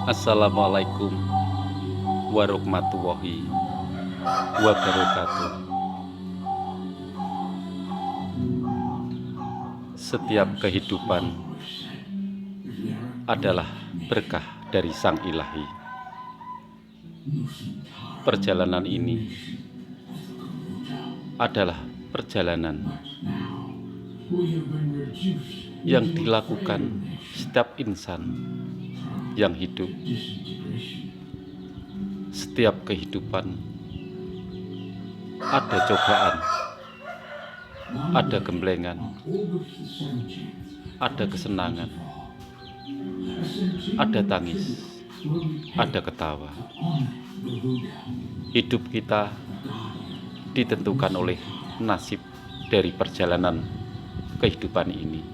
Assalamualaikum warahmatullahi wabarakatuh. Setiap kehidupan adalah berkah dari Sang Ilahi. Perjalanan ini adalah perjalanan yang dilakukan setiap insan yang hidup. Setiap kehidupan ada cobaan, ada gemblengan, ada kesenangan, ada tangis, ada ketawa. Hidup kita ditentukan oleh nasib dari perjalanan kehidupan ini.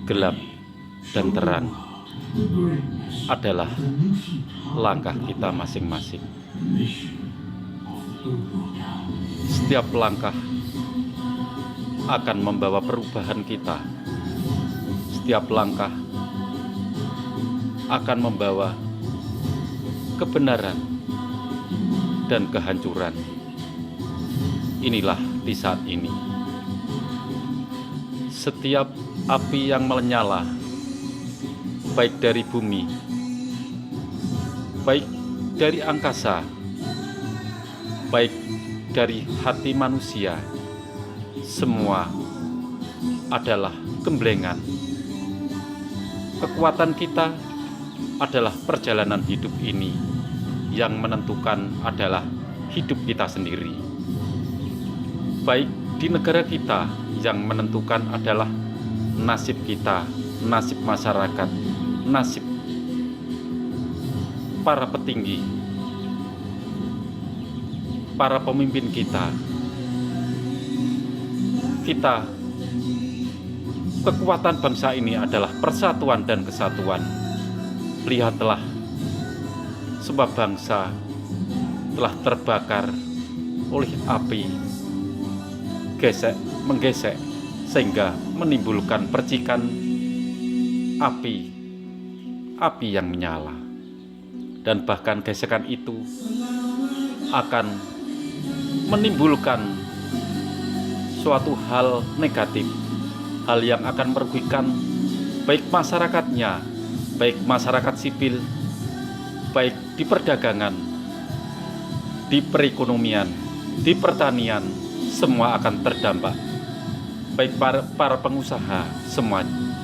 Gelap dan terang adalah langkah kita masing-masing. Setiap langkah akan membawa perubahan kita. Setiap langkah akan membawa kebenaran dan kehancuran. Inilah di saat ini. Setiap api yang menyala, baik dari bumi, baik dari angkasa, baik dari hati manusia, semua adalah gemblengan. Kekuatan kita adalah perjalanan hidup ini, yang menentukan adalah hidup kita sendiri. Baik di negara kita, yang menentukan adalah nasib kita, nasib masyarakat, nasib para petinggi, para pemimpin kita. Kekuatan bangsa ini adalah persatuan dan kesatuan. Lihatlah, sebab bangsa telah terbakar oleh api, menggesek, sehingga menimbulkan percikan api yang menyala. Dan bahkan gesekan itu akan menimbulkan suatu hal negatif, hal yang akan merugikan baik masyarakatnya, baik masyarakat sipil, baik di perdagangan, di perekonomian, di pertanian, semua akan terdampak. Baik para pengusaha,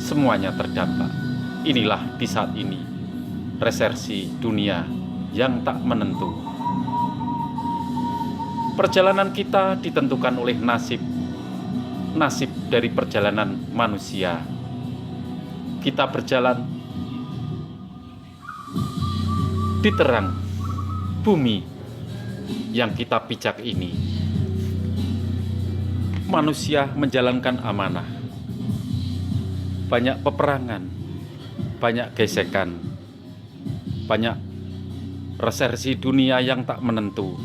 semuanya terdampak. Inilah di saat ini resesi dunia yang tak menentu. Perjalanan kita ditentukan oleh nasib dari perjalanan manusia. Kita berjalan di terang bumi yang kita pijak ini. Manusia menjalankan amanah. Banyak peperangan, banyak gesekan, banyak resesi dunia yang tak menentu.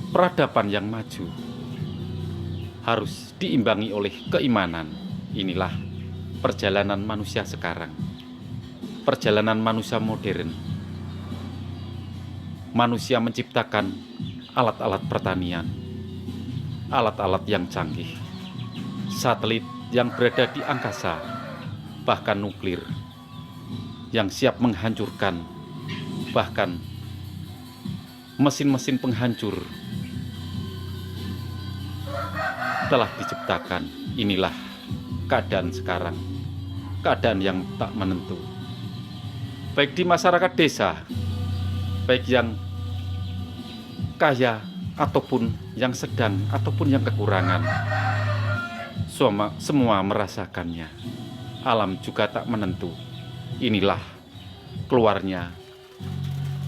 Peradaban yang maju harus diimbangi oleh keimanan. Inilah perjalanan manusia sekarang, perjalanan manusia modern. Manusia menciptakan alat-alat pertanian, alat-alat yang canggih, satelit yang berada di angkasa, bahkan nuklir yang siap menghancurkan, bahkan mesin-mesin penghancur telah diciptakan. Inilah keadaan sekarang, keadaan yang tak menentu. Baik di masyarakat desa, baik yang kaya ataupun yang sedang ataupun yang kekurangan, semua merasakannya. Alam juga tak menentu. Inilah keluarnya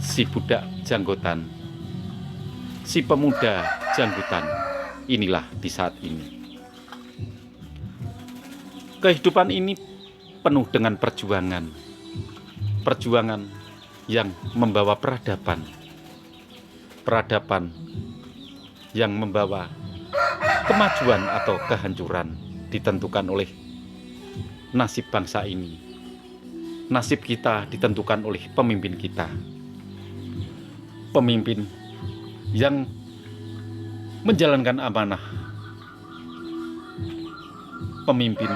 si budak janggotan, si pemuda janggutan. Inilah di saat ini. Kehidupan ini penuh dengan perjuangan. Perjuangan yang membawa peradaban. Peradaban yang membawa kemajuan atau kehancuran ditentukan oleh nasib bangsa ini. nasib kita ditentukan oleh pemimpin kita. Pemimpin yang menjalankan amanah. Pemimpin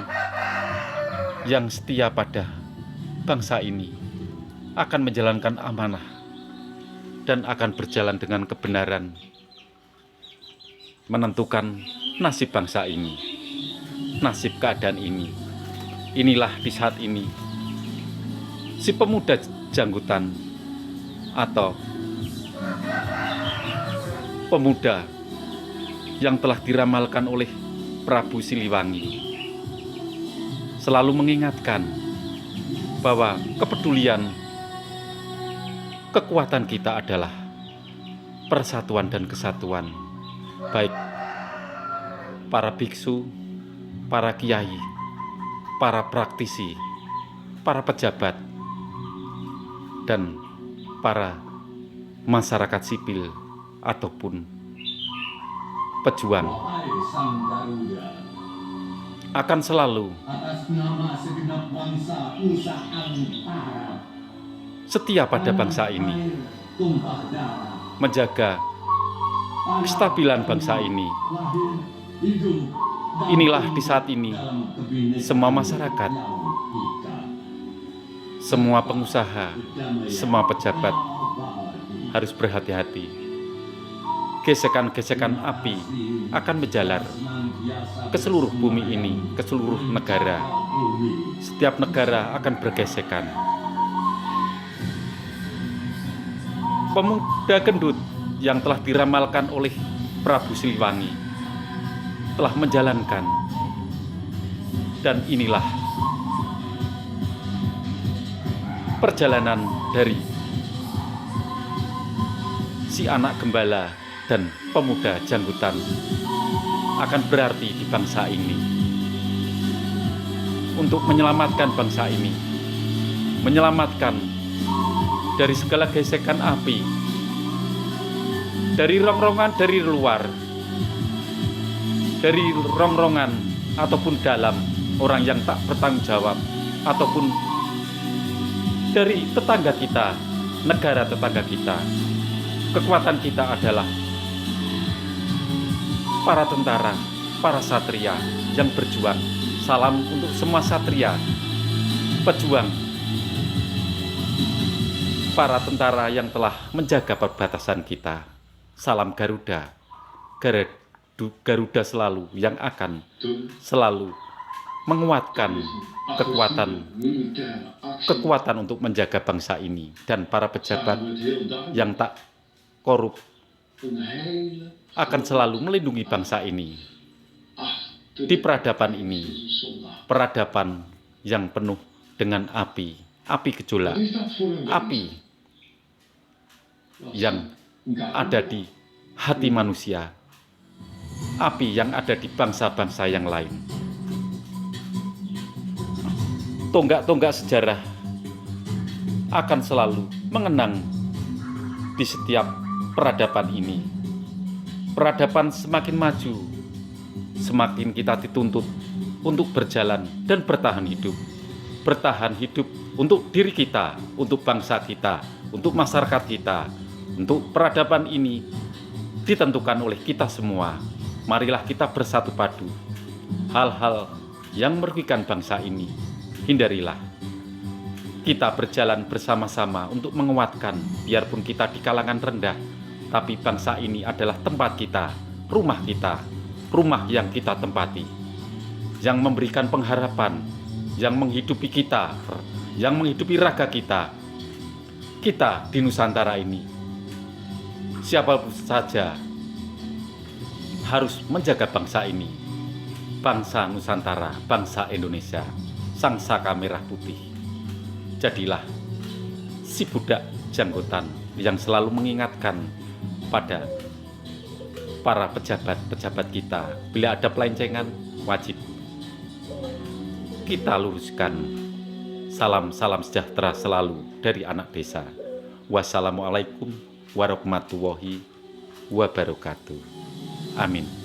yang setia pada bangsa ini akan menjalankan amanah dan akan berjalan dengan kebenaran, menentukan nasib bangsa ini, nasib keadaan ini. Inilah di saat ini si pemuda janggutan atau pemuda yang telah diramalkan oleh Prabu Siliwangi selalu mengingatkan bahwa kepedulian, kekuatan kita adalah persatuan dan kesatuan, baik para biksu, para kiai, para praktisi, para pejabat, dan para masyarakat sipil ataupun pejuang akan selalu atas nama segenap bangsa Nusantara setia pada bangsa ini, menjaga kestabilan bangsa ini. Inilah di saat ini semua masyarakat, semua pengusaha, semua pejabat harus berhati-hati. Gesekan-gesekan api akan menjalar ke seluruh bumi ini, ke seluruh negara. Setiap negara akan bergesekan. Pemuda gendut yang telah diramalkan oleh Prabu Siliwangi telah menjalankan, dan inilah perjalanan dari si anak gembala dan pemuda janggutan akan berarti di bangsa ini untuk menyelamatkan bangsa ini, menyelamatkan dari segala gesekan api, dari rongrongan dari luar, dari rongrongan ataupun dalam orang yang tak bertanggung jawab, ataupun dari tetangga kita, negara tetangga kita. Kekuatan kita adalah para tentara, para satria yang berjuang. Salam untuk semua satria, pejuang, para tentara yang telah menjaga perbatasan kita. Salam Garuda, Garuda selalu yang akan selalu menguatkan kekuatan untuk menjaga bangsa ini, dan para pejabat yang tak korup akan selalu melindungi bangsa ini di peradaban ini, peradaban yang penuh dengan api gejolak, api yang ada di hati manusia, api yang ada di bangsa-bangsa yang lain. Tonggak-tonggak sejarah akan selalu mengenang di setiap peradaban ini. Peradaban semakin maju, semakin kita dituntut untuk berjalan dan bertahan hidup. Bertahan hidup untuk diri kita, untuk bangsa kita, untuk masyarakat kita, untuk peradaban ini ditentukan oleh kita semua. Marilah kita bersatu padu. Hal-hal yang merugikan bangsa ini hindarilah. Kita berjalan bersama-sama untuk menguatkan, biarpun kita di kalangan rendah, tapi bangsa ini adalah tempat kita, rumah yang kita tempati, yang memberikan pengharapan, yang menghidupi kita, yang menghidupi raga kita. Kita di Nusantara ini, siapa saja harus menjaga bangsa ini, bangsa Nusantara, bangsa Indonesia, sang saka merah putih. Jadilah si budak janggutan yang selalu mengingatkan pada para pejabat-pejabat kita, bila ada pelencengan wajib kita luruskan. Salam sejahtera selalu dari anak desa. Wassalamualaikum warahmatullahi wabarakatuh. Amin.